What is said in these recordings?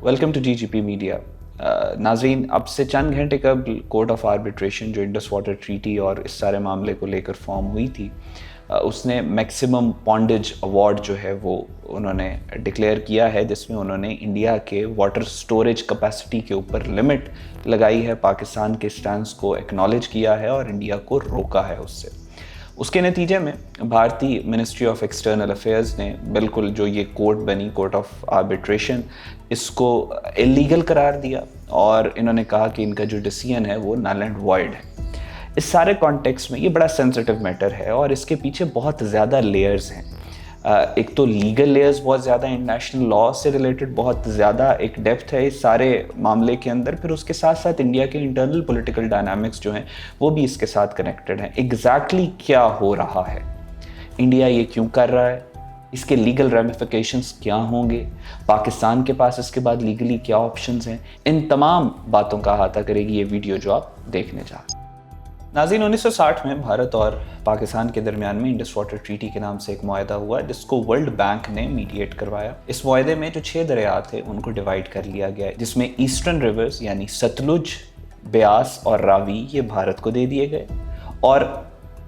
Welcome to GGP media. नाजरीन, अब से चंद घंटे कबल कोर्ट ऑफ आर्बिट्रेशन जो इंडस वाटर ट्रीटी और इस सारे मामले को लेकर फॉर्म हुई थी, उसने मैक्सिमम पॉन्डेज अवार्ड जो है वो उन्होंने डिक्लेयर किया है, जिसमें उन्होंने इंडिया के वाटर स्टोरेज कैपेसिटी के ऊपर लिमिट लगाई है, पाकिस्तान के स्टैंड को एक्नॉलेज किया है और इंडिया को रोका है उससे। उसके नतीजे में भारतीय मिनिस्ट्री ऑफ एक्सटर्नल अफेयर्स ने बिल्कुल जो ये कोर्ट बनी, कोर्ट ऑफ आर्बिट्रेशन, इसको इलीगल करार दिया और इन्होंने कहा कि इनका जो डिसीजन है वो नल एंड वॉइड है। इस सारे कॉन्टेक्स्ट में ये बड़ा सेंसिटिव मैटर है और इसके पीछे बहुत ज़्यादा लेयर्स हैं। एक तो लीगल लेयर्स बहुत ज़्यादा, इंटरनेशनल लॉ से रिलेटेड बहुत ज़्यादा एक डेप्थ है इस सारे मामले के अंदर। फिर उसके साथ साथ इंडिया के इंटरनल पॉलिटिकल डायनामिक्स जो हैं वो भी इसके साथ कनेक्टेड हैं। एग्जैक्टली क्या हो रहा है, इंडिया ये क्यों कर रहा है, इसके लीगल रेमिफिकेशंस क्या होंगे, पाकिस्तान के पास इसके बाद लीगली क्या ऑप्शंस हैं, इन तमाम बातों का अहाता करेगी ये वीडियो जो आप देखने जा रहे हैं। नाज़रीन, 1960 में भारत और पाकिस्तान के दरमियान में इंडस वाटर ट्रीटी के नाम से एक मुआहदा हुआ जिसको वर्ल्ड बैंक ने मीडिएट करवाया। इस मुआहदे में जो 6 दरिया थे उनको डिवाइड कर लिया गया है, जिसमें ईस्टर्न रिवर्स यानी सतलुज, ब्यास और रावी ये भारत को दे दिए गए और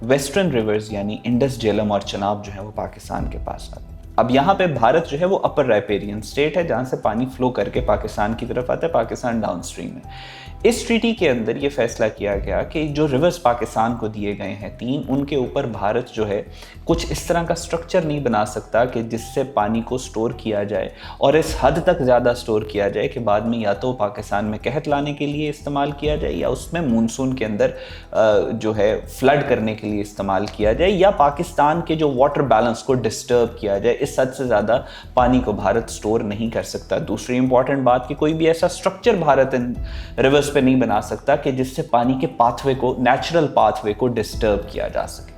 वेस्टर्न रिवर्स यानी इंडस, झेलम और चनाब जो है वो पाकिस्तान के पास आते। अब यहाँ पे भारत जो है वो अपर राइपेरियन स्टेट है, जहाँ से पानी फ्लो करके पाकिस्तान की तरफ आता है, पाकिस्तान डाउन स्ट्रीम है। इस ट्रीटी के अंदर ये फैसला किया गया कि जो रिवर्स पाकिस्तान को दिए गए हैं 3, उनके ऊपर भारत जो है कुछ इस तरह का स्ट्रक्चर नहीं बना सकता कि जिससे पानी को स्टोर किया जाए और इस हद तक ज़्यादा स्टोर किया जाए कि बाद में या तो पाकिस्तान में कहत लाने के लिए इस्तेमाल किया जाए या उसमें मानसून के अंदर जो है फ्लड करने के लिए इस्तेमाल किया जाए या पाकिस्तान के जो वाटर बैलेंस को डिस्टर्ब किया जाए। इस हद से ज़्यादा पानी को भारत स्टोर नहीं कर सकता। दूसरी इंपॉर्टेंट बात कि कोई भी ऐसा स्ट्रक्चर भारत इन रिवर्स पे नहीं बना सकता कि जिससे पानी के पाथवे को, नेचुरल पाथवे को डिस्टर्ब किया जा सके।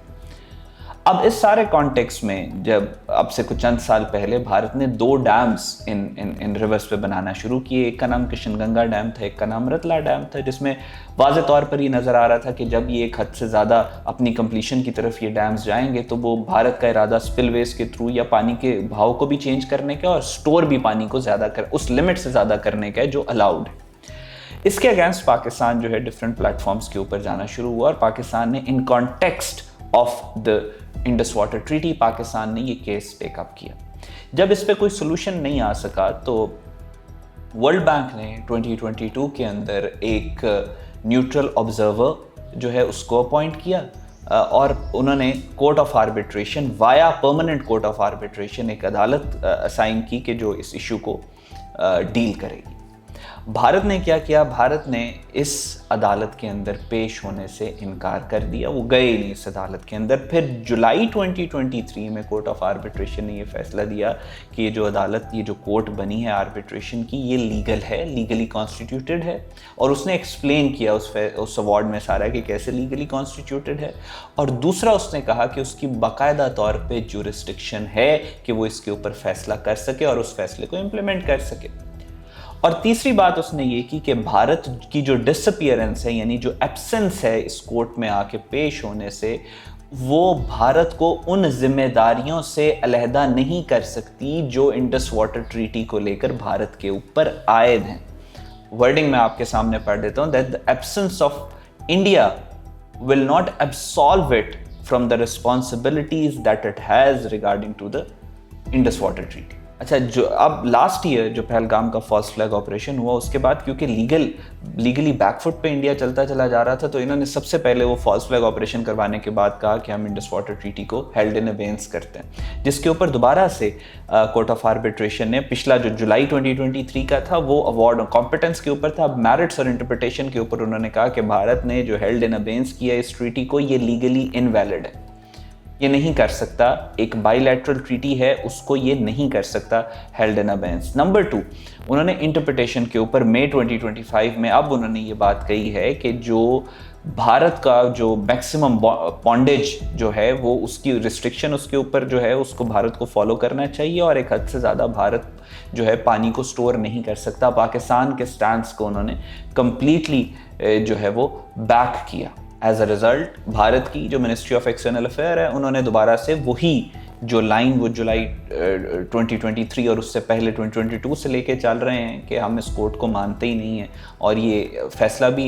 अब इस सारे कॉन्टेक्स्ट में जब अब से कुछ चंद साल पहले भारत ने 2 डैम्स इन रिवर्स पे बनाना शुरू किए, एक का नाम किशनगंगा डैम था, एक का नाम रतला डैम था, जिसमें वाज़े तौर पर ये नज़र आ रहा था कि जब ये एक हद से ज़्यादा अपनी कंप्लीशन की तरफ ये डैम्स जाएंगे तो वो भारत का इरादा स्पिलवेज के थ्रू या पानी के बहाव को भी चेंज करने का और स्टोर भी पानी को ज़्यादा कर उस लिमिट से ज़्यादा करने का है जो अलाउड है। इसके अगेंस्ट पाकिस्तान जो है डिफरेंट प्लेटफॉर्म्स के ऊपर जाना शुरू हुआ और पाकिस्तान ने in context of the Indus water treaty Pakistan ने ये केस टेकअप किया। जब इस पे कोई सोल्यूशन नहीं आ सका तो वर्ल्ड बैंक ने 2022 के अंदर एक न्यूट्रल ऑब्जर्वर जो है उसको अपॉइंट किया और उन्होंने court of arbitration via permanent court of arbitration एक अदालत असाइन की कि जो इस इशू को डील करेगी। भारत ने क्या किया, भारत ने इस अदालत के अंदर पेश होने से इनकार कर दिया, वो गए नहीं इस अदालत के अंदर। फिर जुलाई 2023 में कोर्ट ऑफ आर्बिट्रेशन ने ये फैसला दिया कि ये जो अदालत, ये जो कोर्ट बनी है आर्बिट्रेशन की, ये लीगल है, लीगली कॉन्स्टिट्यूटेड है और उसने एक्सप्लेन किया उस अवार्ड में सारा कि कैसे लीगली कॉन्स्टिट्यूटेड है। और दूसरा उसने कहा कि उसकी बाकायदा तौर पे जुरिस्डिक्शन है कि वो इसके ऊपर फैसला कर सके और उस फैसले को इम्प्लीमेंट कर सके। और तीसरी बात उसने ये की कि भारत की जो डिसअपीयरेंस है यानी जो एब्सेंस है इस कोर्ट में आके पेश होने से, वो भारत को उन जिम्मेदारियों से अलहदा नहीं कर सकती जो इंडस वाटर ट्रीटी को लेकर भारत के ऊपर आयद हैं। वर्डिंग मैं आपके सामने पढ़ देता हूँ, that the absence of India will not absolve it from the responsibilities that it has regarding to the Indus water treaty. अच्छा, जो अब लास्ट ईयर जो पहलगाम का फॉल्स फ्लैग ऑपरेशन हुआ, उसके बाद क्योंकि लीगली बैकफुट पे इंडिया चलता चला जा रहा था, तो इन्होंने सबसे पहले वो फॉल्स फ्लैग ऑपरेशन करवाने के बाद कहा कि हम इंडस वाटर ट्रीटी को हेल्ड इन अबेंस करते हैं, जिसके ऊपर दोबारा से कोर्ट ऑफ आर्बिट्रेशन ने पिछला जो जुलाई 2023 का था वो अवार्ड कॉम्पिटेंस के ऊपर था। अब मेरिट्स और इंटरप्रिटेशन के ऊपर उन्होंने कहा कि भारत ने जो हेल्ड इन अबेंस किया इस ट्रीटी को, ये लीगली इनवैलिड है, ये नहीं कर सकता, एक बाइलैटरल ट्रीटी है उसको ये नहीं कर सकता हेल्ड इन अबेंस। नंबर 2, उन्होंने इंटरप्रिटेशन के ऊपर मई 2025 में अब उन्होंने ये बात कही है कि जो भारत का जो मैक्सिमम पॉन्डेज जो है वो उसकी रिस्ट्रिक्शन उसके ऊपर जो है उसको भारत को फॉलो करना चाहिए और एक हद से ज़्यादा भारत जो है पानी को स्टोर नहीं कर सकता। पाकिस्तान के स्टैंड्स को उन्होंने कंप्लीटली जो है वो बैक किया। एज अ रिजल्ट भारत की जो मिनिस्ट्री ऑफ एक्सटर्नल अफेयर है उन्होंने दोबारा से वही जो लाइन वो जुलाई 2023 और उससे पहले 2022 से लेके चल रहे हैं कि हम इस कोर्ट को मानते ही नहीं हैं और ये फैसला भी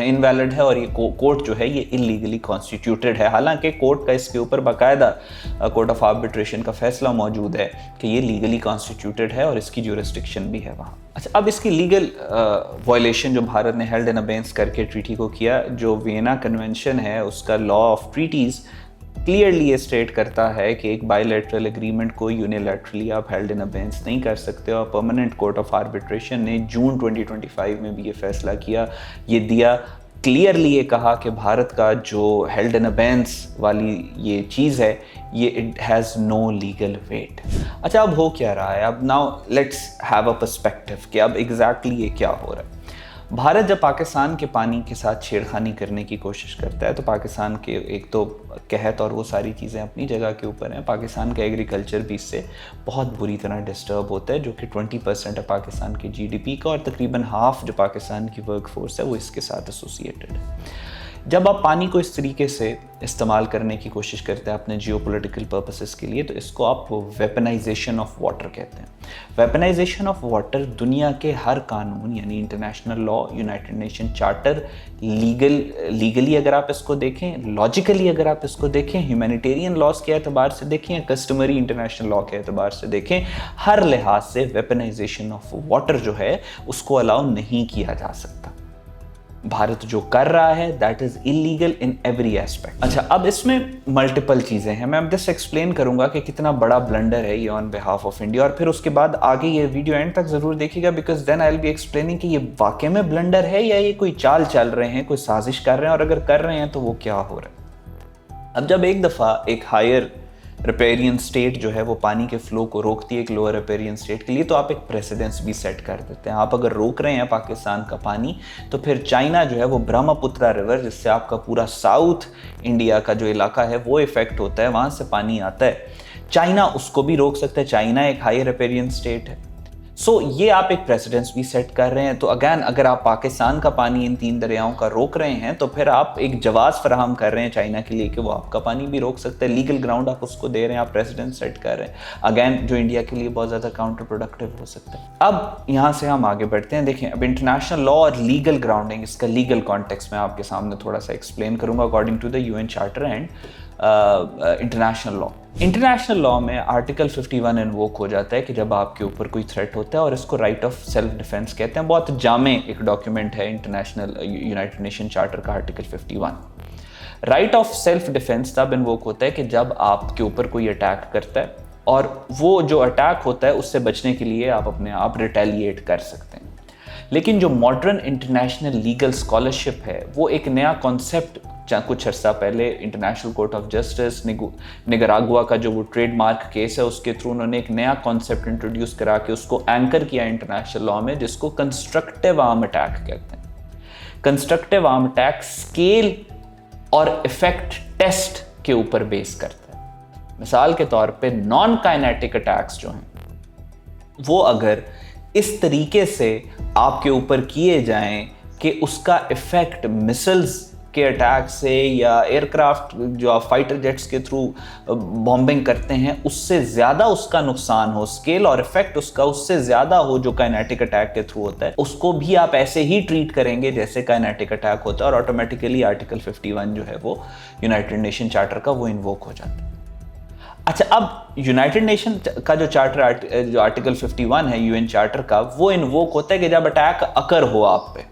इनवैलिड है और ये कोर्ट जो है ये इलीगली कॉन्स्टिट्यूटेड है। हालांकि कोर्ट का इसके ऊपर बाकायदा कोर्ट ऑफ आर्बिट्रेशन का फैसला मौजूद है कि ये लीगली कॉन्स्टिट्यूटेड है और इसकी ज्यूरिसडिक्शन भी है वहाँ। अच्छा, अब इसकी लीगल वायलेशन जो भारत ने हेल्ड इन अबेंस करके ट्रीटी को किया, जो वियना कन्वेंशन है उसका लॉ ऑफ ट्रीटीज़ क्लियरली ये स्टेट करता है कि एक बायलैटरल एग्रीमेंट को यूनिलैटरली आप हेल्ड इन अबेंस नहीं कर सकते। और परमानेंट कोर्ट ऑफ आर्बिट्रेशन ने जून 2025 में भी ये फैसला दिया क्लियरली ये कहा कि भारत का जो हेल्ड इन अबेंस वाली ये चीज़ है ये it has no legal weight. अच्छा, अब हो क्या रहा है? अब now let's have a perspective कि अब एग्जैक्टली ये क्या हो रहा है। भारत जब पाकिस्तान के पानी के साथ छेड़खानी करने की कोशिश करता है तो पाकिस्तान के एक तो कहत और वो सारी चीज़ें अपनी जगह के ऊपर हैं, पाकिस्तान का एग्रीकल्चर भी इससे बहुत बुरी तरह डिस्टर्ब होता है, जो कि 20% है पाकिस्तान के जीडीपी का और तकरीबन हाफ जो पाकिस्तान की वर्कफोर्स है वो इसके साथ एसोसिएटेड है। जब आप पानी को इस तरीके से इस्तेमाल करने की कोशिश करते हैं अपने जियोपॉलिटिकल पर्पसेस के लिए तो इसको आप वेपनाइजेशन ऑफ वाटर कहते हैं। वेपनाइजेशन ऑफ वाटर दुनिया के हर कानून यानी international law, United nation charter, legally अगर आप इसको देखें, लॉजिकली अगर आप इसको देखें, ह्यूमैनिटेरियन लॉज के एतबार से देखें या कस्टमरी इंटरनेशनल लॉ के एतबार से देखें, हर लिहाज से वेपनाइजेशन ऑफ वाटर जो है उसको अलाउ नहीं किया जा सकता। भारत जो कर रहा है that is illegal in every aspect. अच्छा, अब इसमें मल्टीपल चीज़ें हैं, मैं अब जस्ट एक्सप्लेन करूंगा कि कितना बड़ा ब्लंडर है ये ऑन बिहाफ ऑफ इंडिया और फिर उसके बाद आगे ये वीडियो एंड तक ज़रूर देखिएगा because then I will be explaining कि ये वाकई में ब्लंडर है या ये कोई चाल चल रहे हैं, कोई साजिश कर रहे हैं और अगर कर रहे हैं तो वो क्या हो रहा है। अब जब एक दफ़ा एक हायर रिपेरियन स्टेट जो है वो पानी के फ्लो को रोकती है एक लोअर रिपेरियन स्टेट के लिए तो आप एक प्रेसिडेंस भी सेट कर देते हैं। आप अगर रोक रहे हैं पाकिस्तान का पानी तो फिर चाइना जो है वो ब्रह्मपुत्रा रिवर जिससे आपका पूरा साउथ इंडिया का जो इलाका है वो इफेक्ट होता है, वहाँ से पानी आता है, चाइना उसको भी रोक सकता है। चाइना एक हाई रिपेरियन स्टेट है। ये आप एक प्रेसिडेंस भी सेट कर रहे हैं। तो अगैन अगर आप पाकिस्तान का पानी इन 3 दरियाओं का रोक रहे हैं तो फिर आप एक जवाब फराहम कर रहे हैं चाइना के लिए कि वो आपका पानी भी रोक सकते हैं। लीगल ग्राउंड आप उसको दे रहे हैं, आप प्रेसिडेंट सेट कर रहे हैं, अगैन जो इंडिया के लिए बहुत ज़्यादा काउंटर प्रोडक्टिव हो सकता है। अब यहाँ से हम आगे बढ़ते हैं। देखें, अब इंटरनेशनल लॉ और लीगल ग्राउंडिंग, इसका लीगल कॉन्टेक्स्ट मैं आपके सामने थोड़ा सा एक्सप्लेन करूँगा according to the UN charter and international law में आर्टिकल 51 इन्वोक हो जाता है कि जब आपके ऊपर कोई थ्रेट होता है और इसको राइट ऑफ सेल्फ डिफेंस कहते हैं। बहुत जामे एक डॉक्यूमेंट है इंटरनेशनल यूनाइटेड नेशन चार्टर का article 51। Right of self defence तब इन्वोक होता है कि जब आपके ऊपर कोई अटैक करता है और वो जो अटैक होता है उससे बचने के लिए आप अपने आप रिटेलिएट कर सकते हैं। लेकिन जो मॉडर्न इंटरनेशनल लीगल स्कॉलरशिप है वो एक नया कॉन्सेप्ट कुछ अर्सा पहले इंटरनेशनल कोर्ट ऑफ जस्टिस निगरागुआ का जो वो ट्रेडमार्क केस है उसके थ्रू उन्होंने एक नया कॉन्सेप्ट इंट्रोड्यूस करा के उसको एंकर किया इंटरनेशनल लॉ में, जिसको कंस्ट्रक्टिव आर्म अटैक कहते हैं। कंस्ट्रक्टिव आर्म अटैक स्केल और इफेक्ट टेस्ट के ऊपर बेस करता है। मिसाल के तौर पे नॉन काइनेटिक अटैक्स जो हैं वो अगर इस तरीके से आपके ऊपर किए जाएं कि उसका इफेक्ट मिसाइल्स के अटैक से या एयरक्राफ्ट जो आप फाइटर जेट्स के थ्रू बॉम्बिंग करते हैं उससे ज़्यादा उसका नुकसान हो, स्केल और इफेक्ट उसका उससे ज़्यादा हो जो काइनेटिक अटैक के थ्रू होता है, उसको भी आप ऐसे ही ट्रीट करेंगे जैसे काइनेटिक अटैक होता है और ऑटोमेटिकली आर्टिकल 51 जो है वो यूनाइटेड नेशन चार्टर का वो इन्वोक हो जाता है। अच्छा, अब यूनाइटेड नेशन का जो चार्टर जो आर्टिकल 51 है यूएन चार्टर का, वो इन्वोक होता है कि जब अटैक अकर हो आप पे।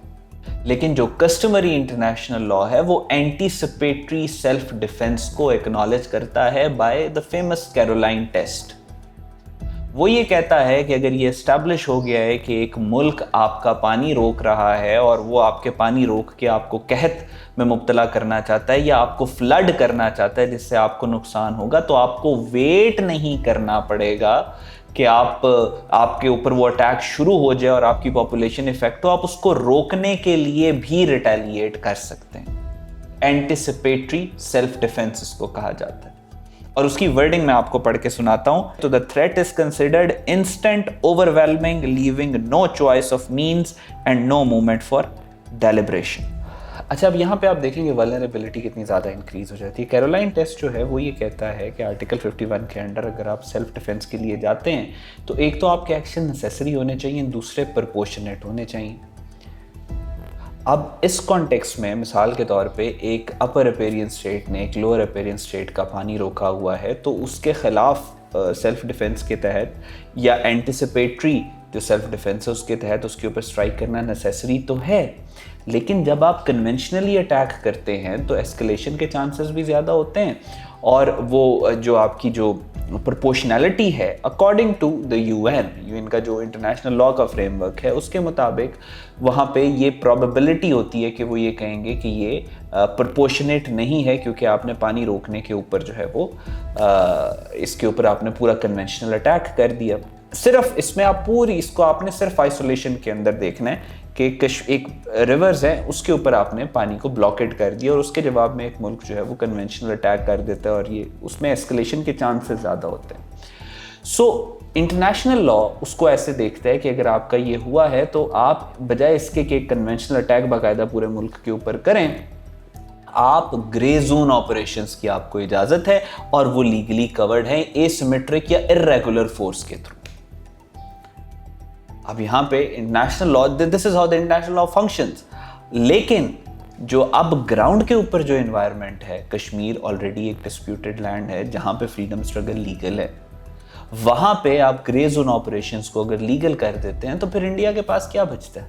लेकिन जो कस्टमरी इंटरनेशनल लॉ है वो एंटीसिपेटरी सेल्फ डिफेंस को एक्नॉलेज करता है by the famous Caroline test. वो ये कहता है कि अगर ये एस्टैब्लिश हो गया है कि एक मुल्क आपका पानी रोक रहा है और वो आपके पानी रोक के आपको कहत में मुब्तला करना चाहता है या आपको फ्लड करना चाहता है जिससे आपको नुकसान होगा, तो आपको वेट नहीं करना पड़ेगा कि आपके ऊपर वो अटैक शुरू हो जाए और आपकी पॉपुलेशन इफेक्ट हो, आप उसको रोकने के लिए भी रिटेलिएट कर सकते हैं। एंटीसिपेटरी सेल्फ डिफेंस इसको कहा जाता है और उसकी वर्डिंग मैं आपको पढ़ के सुनाता हूं। तो the threat is considered instant, overwhelming, leaving no choice of means and no movement for deliberation. अच्छा, अब यहाँ पे आप देखेंगे वल्नरेबिलिटी कितनी ज़्यादा इंक्रीज हो जाती है। कैरोलाइन टेस्ट जो है वो ये कहता है कि आर्टिकल 51 के अंडर अगर आप सेल्फ डिफेंस के लिए जाते हैं तो एक तो आपके एक्शन नेसेसरी होने चाहिए, दूसरे प्रोपोर्शनेट होने चाहिए। अब इस कॉन्टेक्स्ट में मिसाल के तौर पे एक अपर अपेरियन स्टेट ने एक लोअर अपेरियन स्टेट का पानी रोका हुआ है, तो उसके खिलाफ सेल्फ डिफेंस के तहत या एंटिसिपेटरी जो सेल्फ डिफेंस है उसके तहत उसके ऊपर स्ट्राइक करना नेसेसरी तो है, लेकिन जब आप कन्वेंशनली अटैक करते हैं तो एस्केलेशन के चांसेस भी ज़्यादा होते हैं, और वो जो आपकी जो प्रोपोर्शनैलिटी है अकॉर्डिंग टू द यूएन का जो इंटरनेशनल लॉ का फ्रेमवर्क है उसके मुताबिक वहाँ पे ये प्रोबेबिलिटी होती है कि वो ये कहेंगे कि ये प्रोपोर्शनेट नहीं है, क्योंकि आपने पानी रोकने के ऊपर जो है वो इसके ऊपर आपने पूरा कन्वेंशनल अटैक कर दिया। सिर्फ इसमें आप पूरी इसको आपने सिर्फ आइसोलेशन के अंदर देखना है कि एक रिवर्स है उसके ऊपर आपने पानी को ब्लॉकेट कर दिया और उसके जवाब में एक मुल्क जो है वो कन्वेंशनल अटैक कर देता है, और ये उसमें एस्केलेशन के चांसेस ज़्यादा होते हैं। सो इंटरनेशनल लॉ उसको ऐसे देखता है कि अगर आपका ये हुआ है तो आप बजाय इसके कि एक कन्वेंशनल अटैक बाकायदा पूरे मुल्क के ऊपर करें, आप ग्रे जोन ऑपरेशंस की आपको इजाज़त है और वो लीगली कवर्ड है एसिमेट्रिक या इर्रेगुलर फोर्स के थ्रू। अब यहाँ पे international law, this is how the international law functions, लेकिन जो अब ग्राउंड के ऊपर जो एनवायरनमेंट है, कश्मीर ऑलरेडी एक डिस्प्यूटेड लैंड है जहाँ पे फ्रीडम स्ट्रगल लीगल है, वहाँ पे आप ग्रे जोन ऑपरेशंस को अगर लीगल कर देते हैं तो फिर इंडिया के पास क्या बचता है?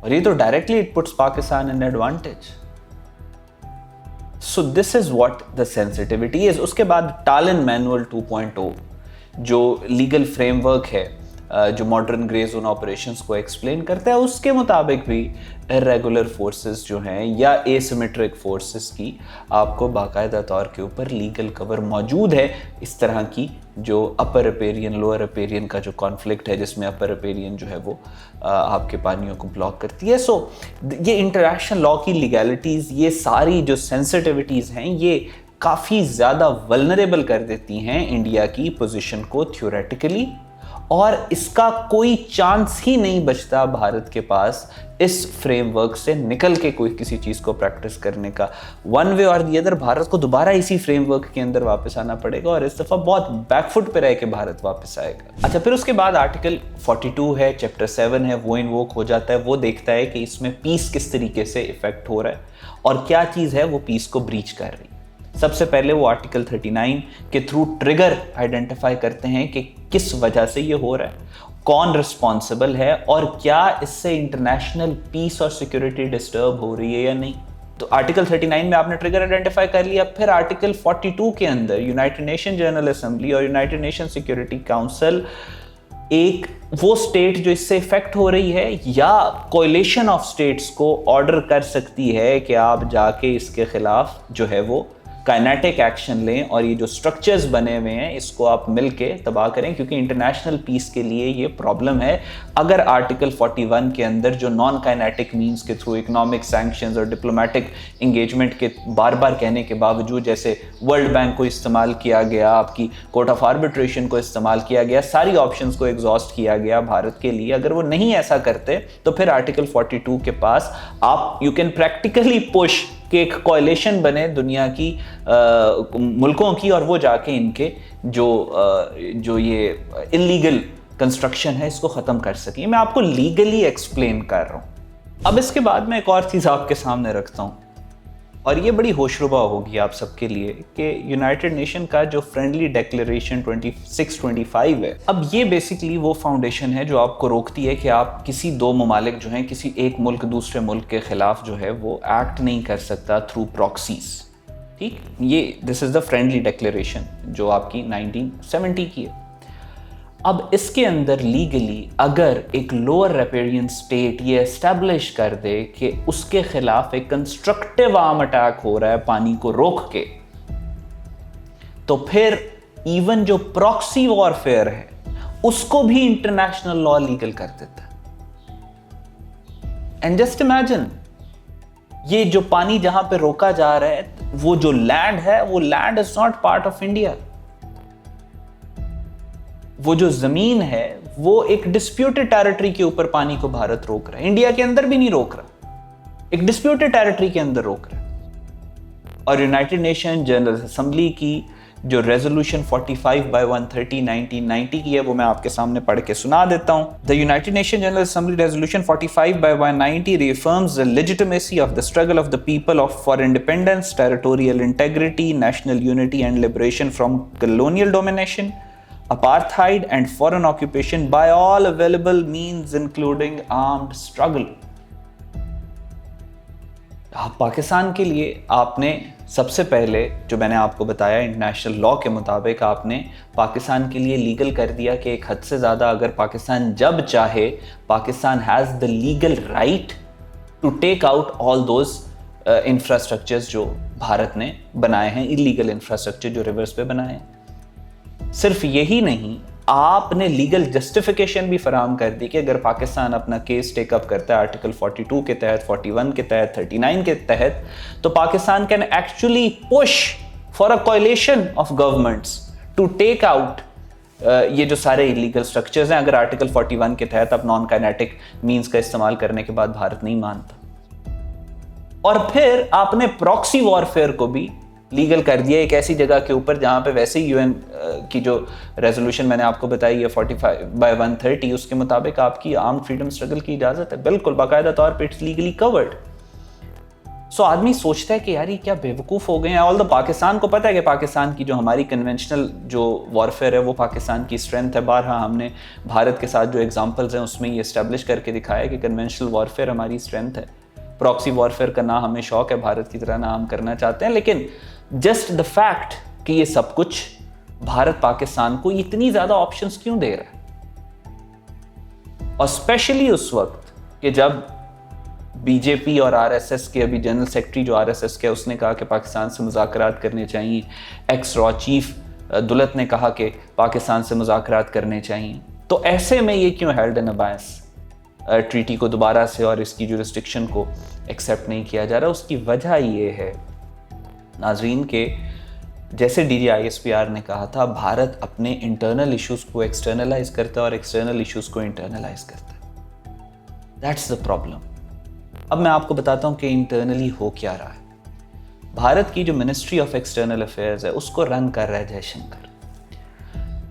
और ये तो directly it puts Pakistan in advantage. So this is what the sensitivity is. उसके बाद टालिन मैनुअल 2.0 जो लीगल फ्रेमवर्क है जो मॉडर्न ग्रे जोन ऑपरेशंस को एक्सप्लेन करता है, उसके मुताबिक भी इर्रेगुलर फोर्सेस जो हैं या एसिमेट्रिक फोर्सेस की आपको बाकायदा तौर के ऊपर लीगल कवर मौजूद है। इस तरह की जो अपर अपेरियन लोअर अपेरियन का जो कॉन्फ्लिक्ट है जिसमें अपर अपेरियन जो है वो आपके पानियों को ब्लॉक करती है। सो ये इंटरनेशनल लॉ की लीगैलिटीज़, ये सारी जो सेंसिटिविटीज़ हैं, ये काफ़ी ज़्यादा वल्नरेबल कर देती हैं इंडिया की पोजीशन को थ्योरेटिकली, और इसका कोई चांस ही नहीं बचता भारत के पास इस फ्रेमवर्क से निकल के कोई किसी चीज़ को प्रैक्टिस करने का। वन वे और दी अदर भारत को दोबारा इसी फ्रेमवर्क के अंदर वापस आना पड़ेगा, और इस दफ़ा बहुत बैकफुट पे रह के भारत वापस आएगा। अच्छा, फिर उसके बाद आर्टिकल 42 है, चैप्टर 7 है, वो इन्वोक हो जाता है। वो देखता है कि इसमें पीस किस तरीके से इफेक्ट हो रहा है और क्या चीज़ है वो पीस को ब्रीच कर रही है। सबसे पहले वो आर्टिकल 39 के थ्रू ट्रिगर आइडेंटिफाई करते हैं कि किस वजह से ये हो रहा है, कौन रिस्पॉन्सिबल है, और क्या इससे इंटरनेशनल पीस और सिक्योरिटी डिस्टर्ब हो रही है या नहीं। तो आर्टिकल 39 में आपने ट्रिगर आइडेंटिफाई कर लिया। फिर आर्टिकल 42 के अंदर यूनाइटेड नेशन जनरल असेंबली और यूनाइटेड नेशन सिक्योरिटी काउंसिल एक वो स्टेट जो इससे इफेक्ट हो रही है या कोएलिशन ऑफ स्टेट्स को ऑर्डर कर सकती है कि आप जाके इसके खिलाफ जो है वो काइनेटिक एक्शन लें और ये जो स्ट्रक्चर्स बने हुए हैं इसको आप मिलके तबाह करें, क्योंकि इंटरनेशनल पीस के लिए ये प्रॉब्लम है अगर आर्टिकल 41 के अंदर जो नॉन काइनेटिक मींस के थ्रू इकोनॉमिक सैंक्शंस और डिप्लोमेटिक एंगेजमेंट के बार बार कहने के बावजूद, जैसे वर्ल्ड बैंक को इस्तेमाल किया गया, आपकी कोर्ट ऑफ आर्बिट्रेशन को इस्तेमाल किया गया, सारी ऑप्शंस को एग्जॉस्ट किया गया भारत के लिए, अगर वो नहीं ऐसा करते तो फिर आर्टिकल 42 के पास आप यू कैन प्रैक्टिकली पुश कि एक कोएलिशन बने दुनिया की मुल्कों की, और वो जाके इनके जो ये इलीगल कंस्ट्रक्शन है इसको ख़त्म कर सकें। मैं आपको लीगली एक्सप्लेन कर रहा हूँ। अब इसके बाद मैं एक और चीज़ आपके सामने रखता हूँ, और ये बड़ी होशरुबा होगी आप सबके लिए कि यूनाइटेड नेशन का जो फ्रेंडली डिक्लेरेशन 2625 है, अब ये बेसिकली वो फाउंडेशन है जो आपको रोकती है कि आप किसी दो ममालिक जो हैं, किसी एक मुल्क दूसरे मुल्क के खिलाफ जो है वो एक्ट नहीं कर सकता थ्रू प्रॉक्सीज। ठीक, ये this is the friendly declaration जो आपकी 1970 की है। अब इसके अंदर लीगली अगर एक लोअर रेपेरियन स्टेट ये एस्टेब्लिश कर दे कि उसके खिलाफ एक कंस्ट्रक्टिव आर्म अटैक हो रहा है पानी को रोक के, तो फिर इवन जो प्रॉक्सी वॉरफेयर है उसको भी इंटरनेशनल लॉ लीगल कर देता है। एंड जस्ट इमेजिन, ये जो पानी जहां पे रोका जा रहा है, वो जो लैंड है, वो land is not part of India. वो जो जमीन है वो एक डिस्प्यूटेड टेरिटरी के ऊपर पानी को भारत रोक रहा है, इंडिया के अंदर भी नहीं रोक रहा। एक डिस्प्यूटेड टेरिटरी के अंदर रोक रहा है। और यूनाइटेड नेशन जनरल असेंबली की जो रेजोल्यूशन 45/130 1990 की है, वो मैं आपके सामने पढ़ के सुना देता हूं। The United nation general assembly resolution 45/190 reaffirms the legitimacy of the struggle of the people for independence, territorial integrity, national unity and liberation from colonial domination, apartheid and foreign occupation by all available means including armed struggle। Pakistan के लिए आपने सबसे पहले, जो मैंने आपको बताया, international law के मुताबिक आपने पाकिस्तान के लिए लीगल कर दिया कि एक हद से ज़्यादा अगर पाकिस्तान जब चाहे, Pakistan has the legal right to take out all those infrastructures जो भारत ने बनाए हैं, इलीगल इंफ्रास्ट्रक्चर जो रिवर्स पे बनाए हैं। सिर्फ यही नहीं, आपने लीगल जस्टिफिकेशन भी फराहम कर दी कि अगर पाकिस्तान अपना केस टेकअप करता है आर्टिकल 42 के तहत, 41 के तहत, 39 के तहत, तो Pakistan can actually push for a coalition of governments to take out ये जो सारे इलीगल स्ट्रक्चर्स हैं, अगर आर्टिकल 41 के तहत अब नॉन काइनेटिक मींस का इस्तेमाल करने के बाद भारत नहीं मानता। और फिर आपने प्रॉक्सी वॉरफेयर को भी लीगल कर दिया एक ऐसी जगह के ऊपर जहां पे वैसे ही यूएन की जो रेजोल्यूशन मैंने आपको बताई है 45/130, उसके मुताबिक आपकी आर्म्ड फ्रीडम स्ट्रगल की इजाजत है, बिल्कुल बाकायदा तौर पे इट्स लीगली कवर्ड। सो आदमी सोचता है कि यार ये क्या बेवकूफ हो गए हैं। ऑल द पाकिस्तान को पता है कि पाकिस्तान की जो हमारी कन्वेंशनल जो वॉरफेयर है वो पाकिस्तान की स्ट्रेंथ है। बारहा हमने भारत के साथ जो एग्जाम्पल्स हैं उसमें ये एस्टेब्लिश करके दिखाया कि कन्वेंशनल वॉरफेयर हमारी स्ट्रेंथ है। प्रॉक्सी वॉरफेयर का ना हमें शौक है, भारत की तरह ना हम करना चाहते हैं, लेकिन जस्ट द फैक्ट कि ये सब कुछ भारत पाकिस्तान को इतनी ज्यादा ऑप्शंस क्यों दे रहा है, और स्पेशली उस वक्त कि जब बीजेपी और आरएसएस के अभी जनरल सेक्रेटरी जो आरएसएस के उसने कहा कि पाकिस्तान से मुज़ाकरात करने चाहिए, एक्स रॉ चीफ दुलत ने कहा कि पाकिस्तान से मुज़ाकरात करने चाहिए। तो ऐसे में ये क्यों हेल्ड इन अबायस ट्रीटी को दोबारा से और इसकी जुरिस्डिक्शन को एक्सेप्ट नहीं किया जा रहा? उसकी वजह ये है नाजरीन के, जैसे DGISPR ने कहा था, भारत अपने इंटरनल इश्यूज को एक्सटर्नलाइज करता है और एक्सटर्नल इश्यूज को इंटरनलाइज करता है। That's the problem. अब मैं आपको बताता हूं कि इंटरनली हो क्या रहा है। भारत की जो मिनिस्ट्री ऑफ एक्सटर्नल अफेयर्स है उसको रन कर रहा है जयशंकर।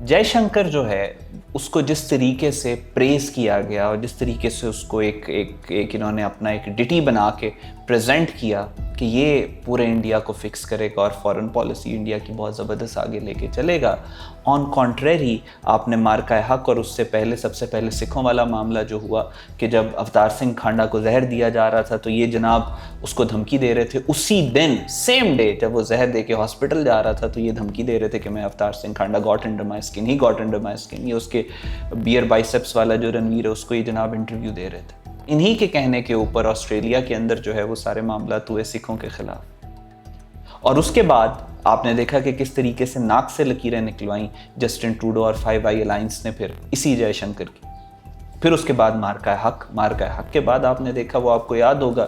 जयशंकर जो है उसको जिस तरीके से प्रेज किया गया और जिस तरीके से उसको एक इन्होंने अपना एक डिटी बना के प्रेजेंट किया कि ये पूरे इंडिया को फिक्स करेगा और फॉरेन पॉलिसी इंडिया की बहुत ज़बरदस्त आगे लेके चलेगा। ऑन कॉन्ट्रेरी आपने मार्का हक और उससे पहले सबसे पहले सिखों वाला मामला जो हुआ कि जब अवतार सिंह खांडा को जहर दिया जा रहा था तो ये जनाब उसको धमकी दे रहे थे, उसी दिन सेम डे जब वो जहर दे के हॉस्पिटल जा रहा था तो ये धमकी दे रहे थे कि मैं Avtar Singh Khanda got under my skin, he got under my skin. ये उसके बियर बाइसेप्स वाला जो रणवीर है उसको ये जनाब इंटरव्यू दे रहे थे। इन्हीं के कहने के ऊपर ऑस्ट्रेलिया के अंदर जो है वो सारे मामला हुए सिखों के खिलाफ। और उसके बाद आपने देखा कि किस तरीके से नाक से लकीरें निकलवाई जस्टिन ट्रूडो और 5 आई अलायंस ने फिर इसी जयशंकर की। फिर उसके बाद मार्का हक के बाद आपने देखा, वो आपको याद होगा,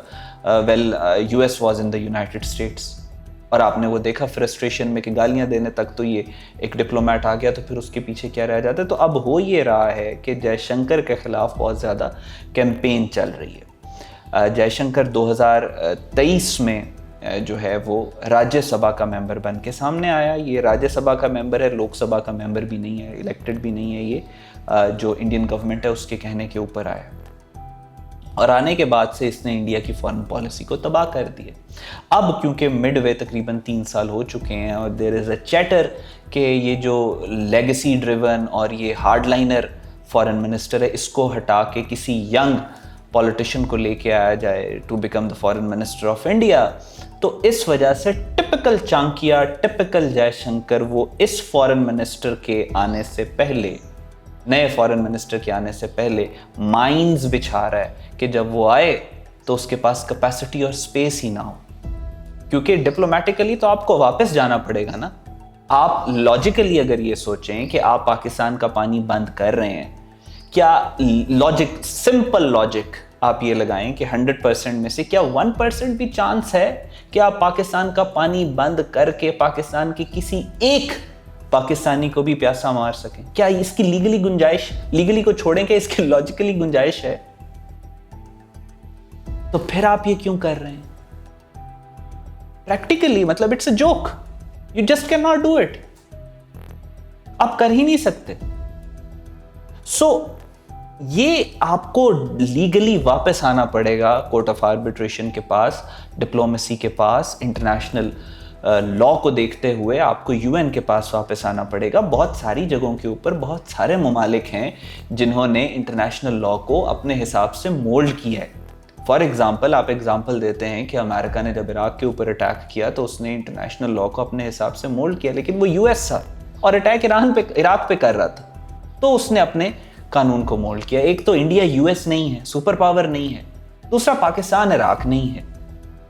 US was in the United states, और आपने वो देखा फ्रस्ट्रेशन में कि गालियां देने तक तो ये एक डिप्लोमेट आ गया, तो फिर उसके पीछे क्या रह जाता है। तो अब हो ये रहा है कि जयशंकर के खिलाफ बहुत ज़्यादा कैंपेन चल रही है। जयशंकर 2023 में जो है वो राज्यसभा का मेंबर बन के सामने आया। ये राज्यसभा का मेंबर है, लोकसभा का मेंबर भी नहीं है, इलेक्टेड भी नहीं है। ये जो इंडियन गवर्नमेंट है उसके कहने के ऊपर आया, और आने के बाद से इसने इंडिया की फॉरेन पॉलिसी को तबाह कर दिया। अब क्योंकि मिडवे तकरीबन 3 साल हो चुके हैं और देयर इज़ अ चैटर कि ये जो लेगेसी ड्रिवन और ये हार्डलाइनर फॉरेन मिनिस्टर है इसको हटा के किसी यंग पॉलिटिशियन को लेके आया जाए to become the foreign minister of India. तो इस वजह से टिपिकल चांकिया, टिपिकल जयशंकर, वो इस फॉरेन मिनिस्टर के आने से पहले, नए फॉरेन मिनिस्टर के आने से पहले माइंस बिछा रहा है कि जब वो आए तो उसके पास कैपेसिटी और स्पेस ही ना हो, क्योंकि डिप्लोमेटिकली तो आपको वापस जाना पड़ेगा ना। आप लॉजिकली अगर ये सोचें कि आप पाकिस्तान का पानी बंद कर रहे हैं, क्या लॉजिक, सिंपल लॉजिक आप ये लगाएं कि 100% में से क्या 1% भी चांस है कि आप पाकिस्तान का पानी बंद करके पाकिस्तान की किसी एक पाकिस्तानी को भी प्यासा मार सकें? क्या इसकी लीगली गुंजाइश, लीगली को छोड़ें कि इसकी लॉजिकली गुंजाइश है? तो फिर आप ये क्यों कर रहे हैं? प्रैक्टिकली मतलब it's a joke, you just can not do it, आप कर ही नहीं सकते। ये आपको लीगली वापस आना पड़ेगा कोर्ट ऑफ आर्बिट्रेशन के पास, डिप्लोमेसी के पास, इंटरनेशनल लॉ को देखते हुए आपको यूएन के पास वापस आना पड़ेगा। बहुत सारी जगहों के ऊपर बहुत सारे ममालिक हैं जिन्होंने इंटरनेशनल लॉ को अपने हिसाब से मोल्ड किया है। फॉर एग्जाम्पल, आप एग्जाम्पल देते हैं कि अमेरिका ने जब इराक के ऊपर अटैक किया तो उसने इंटरनेशनल लॉ को अपने हिसाब से मोल्ड किया, लेकिन वो यूएस था और अटैक इराक पे कर रहा था, तो उसने अपने कानून को मोल्ड किया। एक तो इंडिया यूएस नहीं है, सुपर पावर नहीं है, दूसरा पाकिस्तान इराक नहीं है।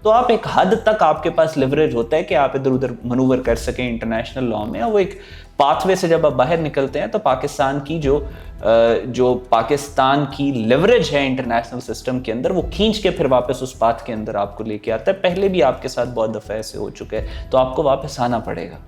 तो आप एक हद तक आपके पास लिवरेज होता है कि आप इधर उधर मनूवर कर सकें इंटरनेशनल लॉ में, और वो एक पाथवे से जब आप बाहर निकलते हैं तो पाकिस्तान की जो पाकिस्तान की लिवरेज है इंटरनेशनल सिस्टम के अंदर, वो खींच के फिर वापस उस पाथ के अंदर आपको लेके आता है। पहले भी आपके साथ बहुत दफा ऐसे हो चुके हैं, तो आपको वापस आना पड़ेगा।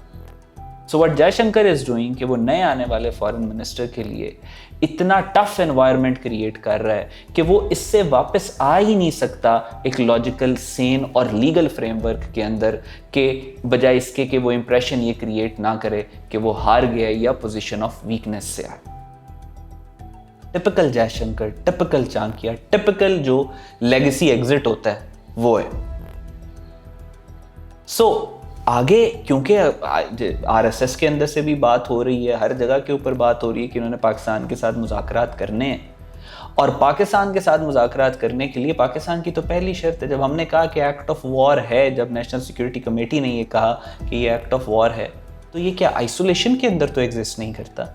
So what Jaishankar is doing कि वो नए आने वाले फॉरेन मिनिस्टर के लिए इतना टफ एनवायरनमेंट क्रिएट कर रहा है कि वो इससे वापस आ ही नहीं सकता एक लॉजिकल, सेन और लीगल फ्रेमवर्क के अंदर, के बजाय इसके कि वो इंप्रेशन ये क्रिएट ना करे कि वो हार गया या पोजीशन ऑफ वीकनेस से आए। Typical Jaishankar, typical Chanakya, typical जो लेगेसी एग्जिट होता है वो है। आगे क्योंकि आरएसएस के अंदर से भी बात हो रही है, हर जगह के ऊपर बात हो रही है कि उन्होंने पाकिस्तान के साथ मुज़ाकरात करने हैं, और पाकिस्तान के साथ मुज़ाकरात करने के लिए पाकिस्तान की तो पहली शर्त है, जब हमने कहा कि एक्ट ऑफ वॉर है, जब नेशनल सिक्योरिटी कमेटी ने ये कहा कि ये एक्ट ऑफ वॉर है, तो ये क्या आइसोलेशन के अंदर तो एग्जिस्ट नहीं करता।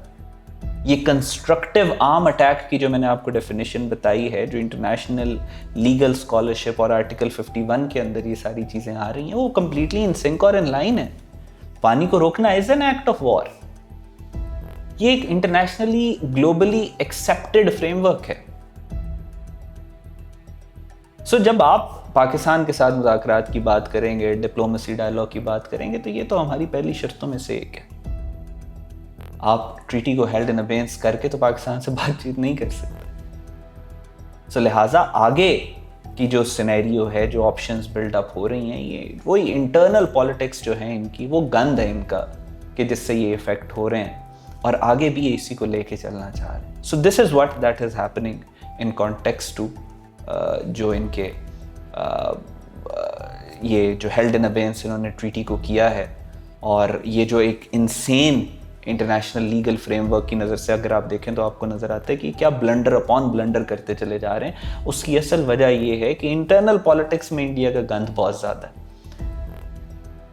ये कंस्ट्रक्टिव आर्म अटैक की जो मैंने आपको डेफिनेशन बताई है, जो इंटरनेशनल लीगल स्कॉलरशिप और आर्टिकल 51 के अंदर ये सारी चीजें आ रही हैं, वो कंप्लीटली इन सिंक और इन लाइन है। पानी को रोकना is an act of war. ये एक इंटरनेशनली ग्लोबली एक्सेप्टेड फ्रेमवर्क है। जब आप पाकिस्तान के साथ मुज़ाकरात की बात करेंगे, डिप्लोमेसी डायलॉग की बात करेंगे, तो ये तो हमारी पहली शर्तों में से एक है। आप ट्रीटी को हेल्ड इन अबेंस करके तो पाकिस्तान से बातचीत नहीं कर सकते। लिहाजा आगे की जो सिनेरियो है, जो ऑप्शंस बिल्डअप हो रही हैं, ये वही इंटरनल पॉलिटिक्स जो है इनकी, वो गंद है इनका कि जिससे ये इफेक्ट हो रहे हैं, और आगे भी इसी को लेके चलना चाह रहे हैं। So this is what that is happening in context to जो इनके ये जो हेल्ड इन अबेंस इन्होंने ट्रीटी को किया है, और ये जो एक इनसेन इंटरनेशनल लीगल फ्रेमवर्क की नज़र से अगर आप देखें तो आपको नज़र आता है कि क्या ब्लंडर अपॉन ब्लंडर करते चले जा रहे हैं। उसकी असल वजह यह है कि इंटरनल पॉलिटिक्स में इंडिया का गंद बहुत ज़्यादा है।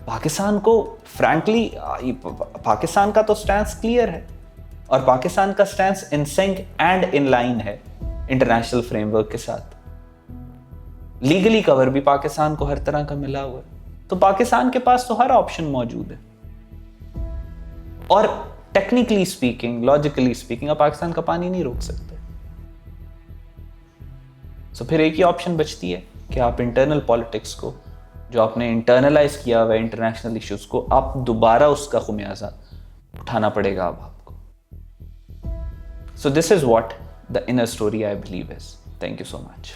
पाकिस्तान को फ्रैंकली, पाकिस्तान का तो स्टैंस क्लियर है, और पाकिस्तान का stance in sync and in line है इंटरनेशनल फ्रेमवर्क के साथ। लीगली कवर भी पाकिस्तान को हर तरह का मिला हुआ है, तो पाकिस्तान के पास तो हर ऑप्शन मौजूद है, और टेक्निकली स्पीकिंग, लॉजिकली स्पीकिंग, आप पाकिस्तान का पानी नहीं रोक सकते। फिर एक ही ऑप्शन बचती है कि आप इंटरनल पॉलिटिक्स को, जो आपने इंटरनलाइज किया हुआ है इंटरनेशनल इश्यूज को, आप दोबारा उसका खुमियाजा उठाना पड़ेगा अब आपको। सो this is what the inner story I believe is. Thank you so much.